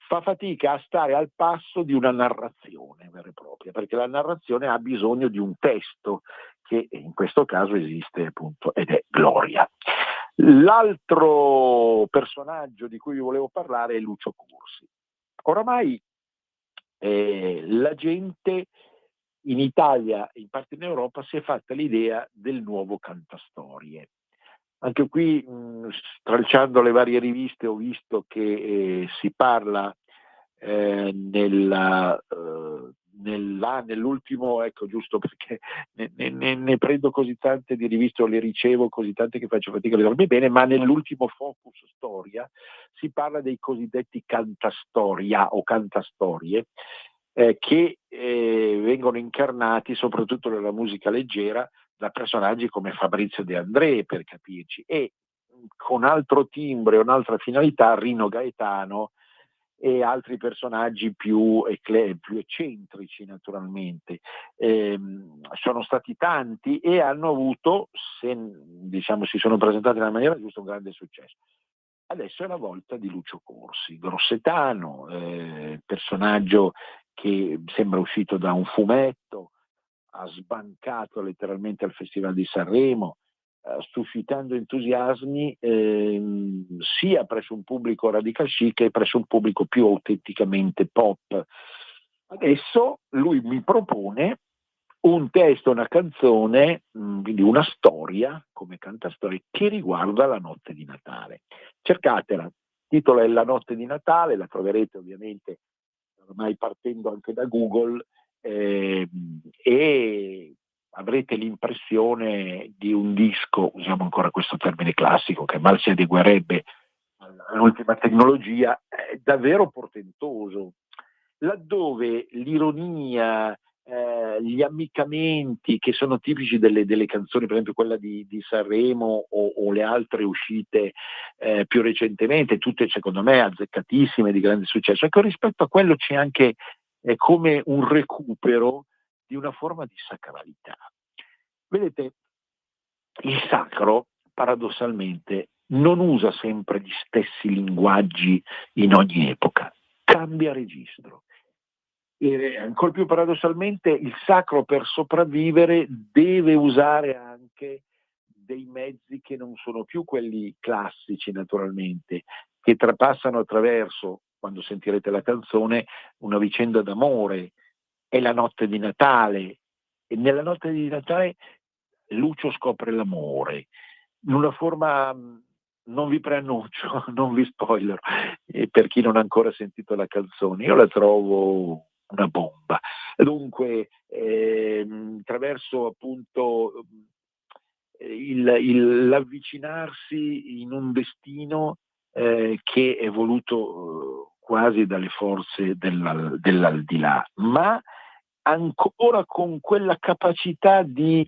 fa fatica a stare al passo di una narrazione vera e propria, perché la narrazione ha bisogno di un testo che in questo caso esiste appunto ed è Gloria. L'altro personaggio di cui vi volevo parlare è Lucio Corsi. Oramai la gente in Italia, in parte in Europa, si è fatta l'idea del nuovo cantastorie. Anche qui, stralciando le varie riviste, ho visto che si parla nell'ultimo, ecco, giusto perché ne prendo così tante di riviste, o le ricevo così tante che faccio fatica a vedermi bene, ma nell'ultimo Focus Storia si parla dei cosiddetti cantastoria o cantastorie, che vengono incarnati soprattutto nella musica leggera da personaggi come Fabrizio De André, per capirci, e con altro timbre, un'altra finalità, Rino Gaetano e altri personaggi più eccentrici naturalmente. Sono stati tanti e hanno avuto, se diciamo si sono presentati nella maniera giusta, un grande successo. Adesso è la volta di Lucio Corsi, grossetano, personaggio che sembra uscito da un fumetto, ha sbancato letteralmente al Festival di Sanremo, suscitando entusiasmi sia presso un pubblico radical chic che presso un pubblico più autenticamente pop. Adesso lui mi propone un testo, una canzone, quindi una storia, come cantastorie, che riguarda la notte di Natale. Cercatela, il titolo è La notte di Natale, la troverete ovviamente ormai partendo anche da Google, e avrete l'impressione di un disco, usiamo ancora questo termine classico che mal si adeguerebbe all'ultima tecnologia, è davvero portentoso, laddove l'ironia, gli ammiccamenti che sono tipici delle canzoni, per esempio quella di Sanremo o le altre uscite più recentemente, tutte secondo me azzeccatissime, di grande successo. Ecco, rispetto a quello c'è anche come un recupero di una forma di sacralità. Vedete, il sacro paradossalmente non usa sempre gli stessi linguaggi in ogni epoca, cambia registro. E ancora più paradossalmente il sacro, per sopravvivere, deve usare anche dei mezzi che non sono più quelli classici, naturalmente, che trapassano attraverso, quando sentirete la canzone, una vicenda d'amore. È la notte di Natale, e nella notte di Natale Lucio scopre l'amore in una forma, non vi preannuncio, non vi spoiler, per chi non ha ancora sentito la canzone, io la trovo una bomba. Dunque, attraverso appunto l'avvicinarsi in un destino che è voluto quasi dalle forze dell'aldilà, ma ancora con quella capacità di,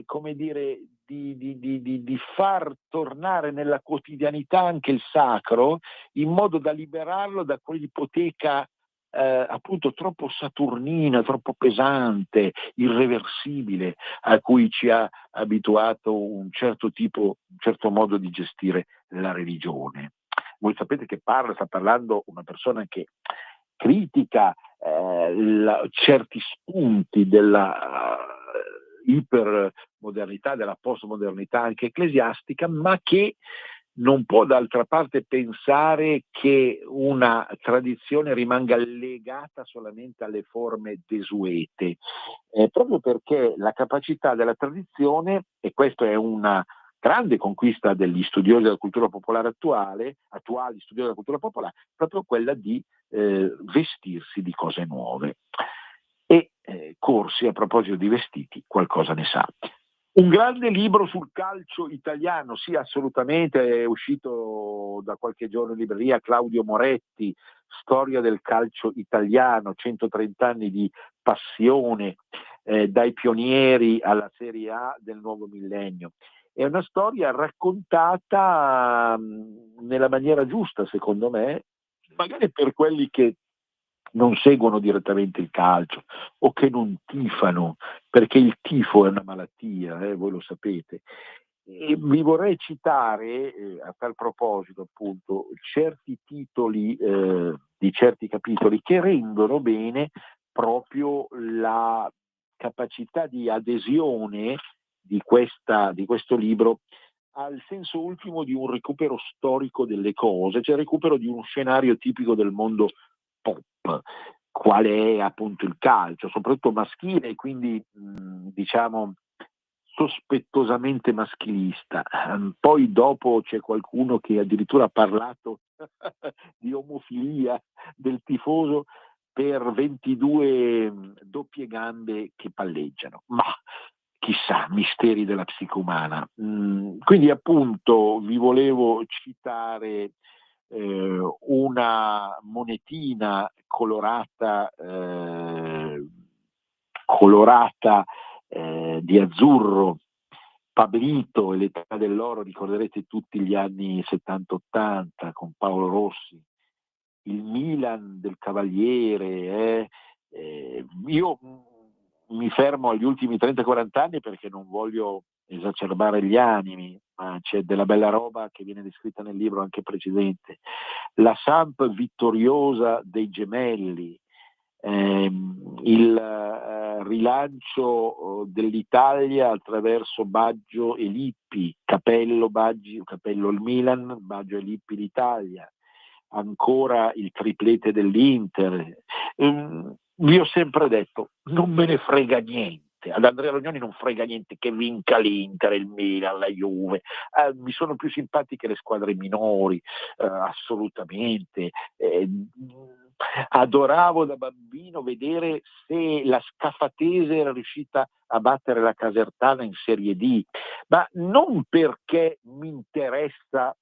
come dire, di far tornare nella quotidianità anche il sacro, in modo da liberarlo da quell'ipoteca appunto troppo saturnina, troppo pesante, irreversibile, a cui ci ha abituato un certo modo di gestire la religione. Voi sapete che sta parlando una persona che critica certi spunti della ipermodernità, della postmodernità anche ecclesiastica, ma che non può d'altra parte pensare che una tradizione rimanga legata solamente alle forme desuete, proprio perché la capacità della tradizione, e questa è una grande conquista degli studiosi della cultura popolare attuali studiosi della cultura popolare, proprio quella di vestirsi di cose nuove. E Corsi, a proposito di vestiti, qualcosa ne sa. Un grande libro sul calcio italiano, sì, assolutamente, è uscito da qualche giorno in libreria, Claudio Moretti, Storia del calcio italiano, 130 anni di passione, dai pionieri alla Serie A del nuovo millennio. È una storia raccontata nella maniera giusta, secondo me, magari per quelli che non seguono direttamente il calcio o che non tifano, perché il tifo è una malattia, voi lo sapete. E vi vorrei citare a tal proposito appunto certi titoli di certi capitoli che rendono bene proprio la capacità di adesione di questo libro al senso ultimo di un recupero storico delle cose, cioè il recupero di uno scenario tipico del mondo pop, quale è appunto il calcio, soprattutto maschile, e quindi diciamo sospettosamente maschilista. Poi dopo c'è qualcuno che addirittura ha parlato di omofilia del tifoso per 22 doppie gambe che palleggiano, ma chissà, misteri della psiche umana. Quindi appunto vi volevo citare una monetina colorata di azzurro, Pablito e l'età dell'oro, ricorderete tutti gli anni 70-80 con Paolo Rossi, il Milan del Cavaliere. Io mi fermo agli ultimi 30-40 anni perché non voglio esacerbare gli animi, ma c'è della bella roba che viene descritta nel libro anche precedente. La Samp vittoriosa dei gemelli, il rilancio dell'Italia attraverso Baggio e Lippi, Capello il Milan, Baggio e Lippi l'Italia, ancora il triplete dell'Inter. Vi ho sempre detto, non me ne frega niente. Ad Andrea Rognoni non frega niente che vinca l'Inter, il Milan, la Juve. Mi sono più simpatiche le squadre minori, assolutamente. Adoravo da bambino vedere se la Scafatese era riuscita a battere la Casertana in Serie D, ma non perché mi interessa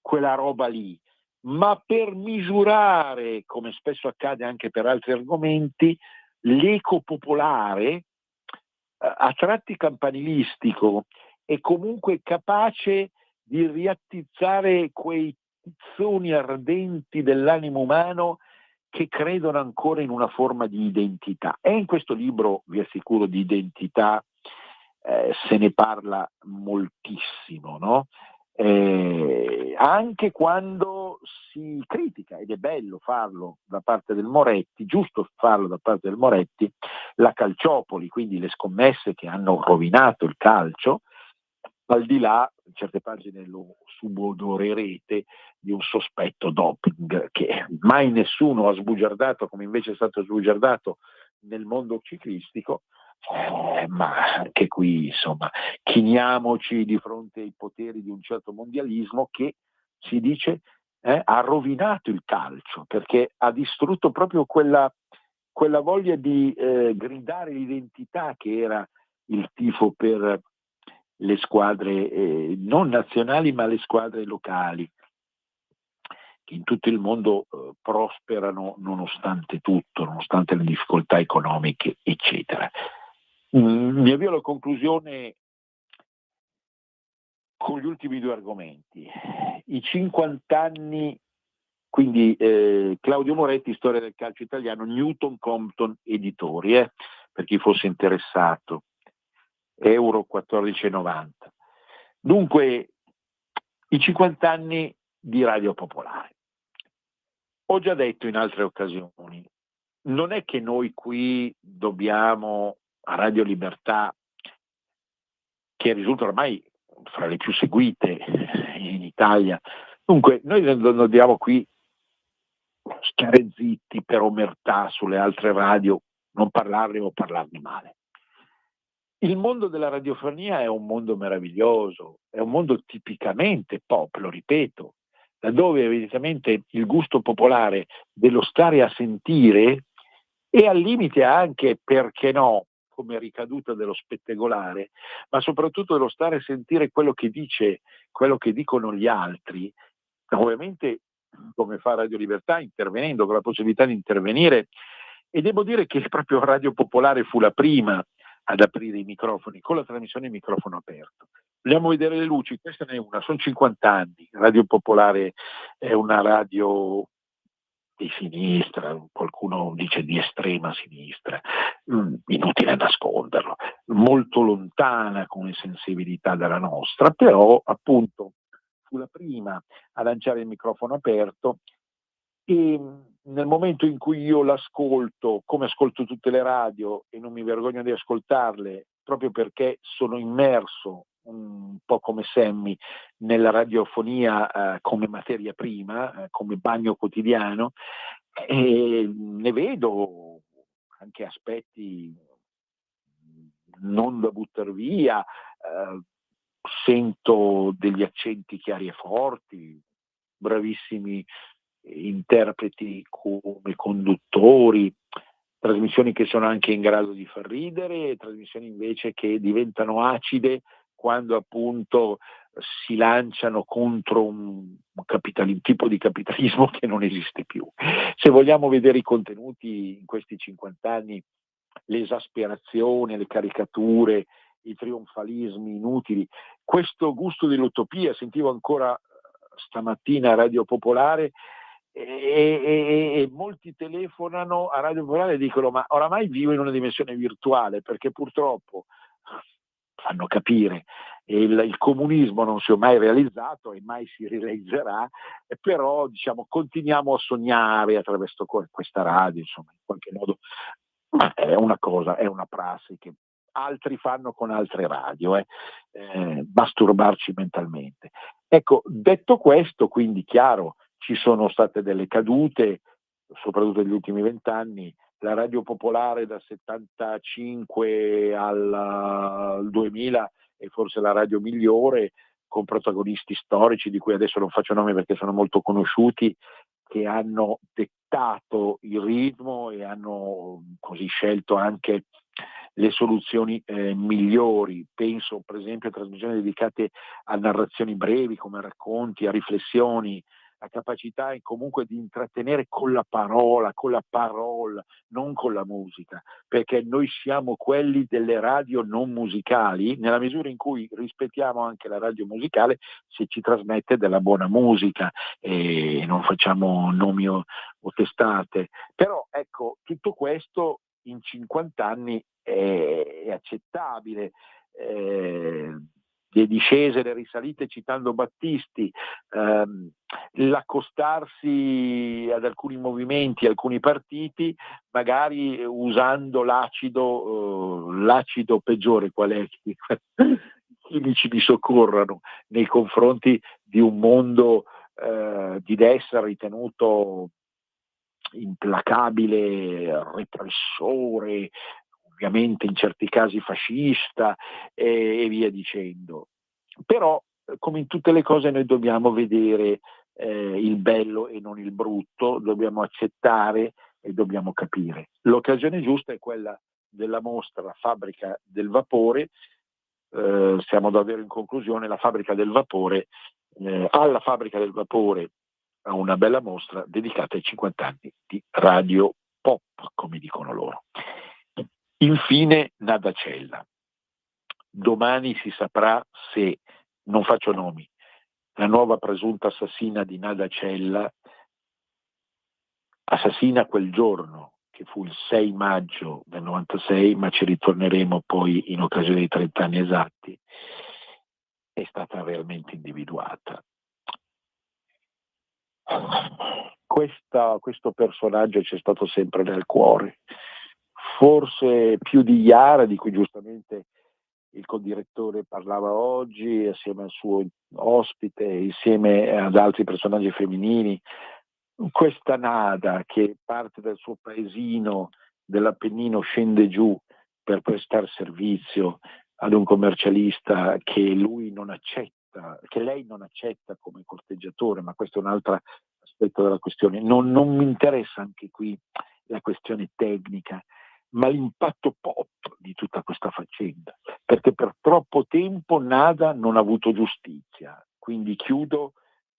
quella roba lì, ma per misurare, come spesso accade anche per altri argomenti, l'eco popolare, a tratti campanilistico e comunque capace di riattizzare quei tizzoni ardenti dell'animo umano che credono ancora in una forma di identità. E in questo libro, vi assicuro, di identità se ne parla moltissimo, no? anche quando si critica, ed è bello farlo da parte del Moretti, giusto farlo da parte del Moretti, la calciopoli, quindi le scommesse che hanno rovinato il calcio, al di là, in certe pagine lo subodorerete, di un sospetto doping che mai nessuno ha sbugiardato come invece è stato sbugiardato nel mondo ciclistico, ma anche qui insomma chiniamoci di fronte ai poteri di un certo mondialismo che si dice ha rovinato il calcio, perché ha distrutto proprio quella voglia di gridare l'identità che era il tifo per le squadre non nazionali ma le squadre locali, che in tutto il mondo prosperano nonostante tutto, nonostante le difficoltà economiche, eccetera. Mi avvio alla conclusione con gli ultimi due argomenti. I 50 anni, quindi Claudio Moretti, Storia del calcio italiano, Newton Compton Editori, per chi fosse interessato, euro 14,90. Dunque, i 50 anni di Radio Popolare. Ho già detto in altre occasioni, non è che noi qui dobbiamo a Radio Libertà, che risulta ormai fra le più seguite in Italia, dunque noi non dobbiamo qui stare zitti per omertà sulle altre radio, non parlarne o parlarne male. Il mondo della radiofonia è un mondo meraviglioso, è un mondo tipicamente pop, lo ripeto, laddove evidentemente il gusto popolare dello stare a sentire e al limite anche, perché no, come ricaduta dello spettacolare, ma soprattutto dello stare a sentire quello che dice, quello che dicono gli altri, ovviamente come fa Radio Libertà, intervenendo, con la possibilità di intervenire, e devo dire che proprio Radio Popolare fu la prima ad aprire i microfoni con la trasmissione in microfono aperto. Vogliamo vedere le luci, questa ne è una, sono 50 anni, Radio Popolare è una radio di sinistra, qualcuno dice di estrema sinistra, inutile nasconderlo, molto lontana come sensibilità dalla nostra, però appunto fu la prima a lanciare il microfono aperto e nel momento in cui io l'ascolto, come ascolto tutte le radio e non mi vergogno di ascoltarle, proprio perché sono immerso un po' come Sammy nella radiofonia come materia prima, come bagno quotidiano, e ne vedo anche aspetti non da buttare via, sento degli accenti chiari e forti, bravissimi interpreti come conduttori, trasmissioni che sono anche in grado di far ridere, trasmissioni invece che diventano acide quando appunto si lanciano contro un tipo di capitalismo che non esiste più. Se vogliamo vedere i contenuti in questi 50 anni, l'esasperazione, le caricature, i trionfalismi inutili, questo gusto dell'utopia, sentivo ancora stamattina a Radio Popolare e molti telefonano a Radio Popolare e dicono ma oramai vivo in una dimensione virtuale, perché purtroppo fanno capire il comunismo non si è mai realizzato e mai si realizzerà, però diciamo continuiamo a sognare attraverso questa radio, insomma, in qualche modo, ma è una cosa, è una prassi che altri fanno con altre radio, masturbarci mentalmente. Ecco, detto questo, quindi chiaro, ci sono state delle cadute, soprattutto negli ultimi 20 anni, la Radio Popolare dal 75 al 2000 è forse la radio migliore, con protagonisti storici di cui adesso non faccio nomi perché sono molto conosciuti, che hanno dettato il ritmo e hanno così scelto anche le soluzioni migliori. Penso per esempio a trasmissioni dedicate a narrazioni brevi, come racconti, a riflessioni, a capacità comunque di intrattenere con la parola, non con la musica, perché noi siamo quelli delle radio non musicali, nella misura in cui rispettiamo anche la radio musicale se ci trasmette della buona musica e non facciamo nomi o testate. Però ecco, tutto questo in 50 anni è accettabile. le discese, le risalite, citando Battisti, l'accostarsi ad alcuni movimenti, alcuni partiti, magari usando l'acido peggiore, qual è? I chimici mi soccorrano nei confronti di un mondo di destra ritenuto implacabile, repressore, ovviamente in certi casi fascista e via dicendo. Però, come in tutte le cose, noi dobbiamo vedere il bello e non il brutto, dobbiamo accettare e dobbiamo capire. L'occasione giusta è quella della mostra La fabbrica del vapore. Siamo davvero in conclusione. La fabbrica del vapore, alla fabbrica del vapore, a una bella mostra dedicata ai 50 anni di Radio Pop, come dicono loro. Infine Nadacella. Domani si saprà se, non faccio nomi, la nuova presunta assassina di Nadacella, assassina quel giorno che fu il 6 maggio del 96, ma ci ritorneremo poi in occasione dei 30 anni esatti, è stata veramente individuata. Questo personaggio c'è stato sempre nel cuore, forse più di Iara, di cui giustamente il condirettore parlava oggi, assieme al suo ospite, insieme ad altri personaggi femminili. Questa Nada che parte dal suo paesino dell'Appennino, scende giù per prestare servizio ad un commercialista che lui non accetta, che lei non accetta come corteggiatore, ma questo è un altro aspetto della questione. Non mi interessa anche qui la questione tecnica, ma l'impatto pop di tutta questa faccenda, perché per troppo tempo Nada non ha avuto giustizia. Quindi chiudo: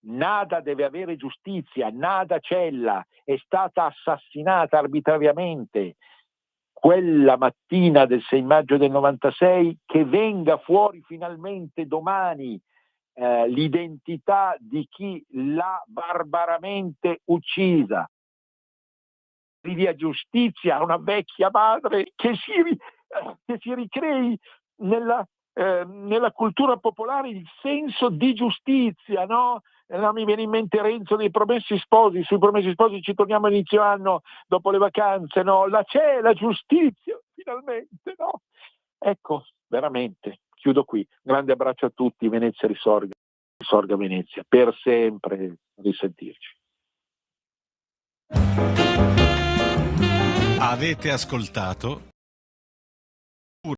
Nada deve avere giustizia. Nadacella è stata assassinata arbitrariamente quella mattina del 6 maggio del 96, che venga fuori finalmente domani l'identità di chi l'ha barbaramente uccisa. Dia giustizia a una vecchia madre, che si ricrei nella cultura popolare il senso di giustizia, no? Mi viene in mente Renzo dei Promessi Sposi. Sui Promessi Sposi ci torniamo a inizio anno, dopo le vacanze, no? C'è la giustizia, finalmente, no? Ecco, veramente, chiudo qui. Grande abbraccio a tutti, Venezia risorga Venezia, per sempre, risentirci. Avete ascoltato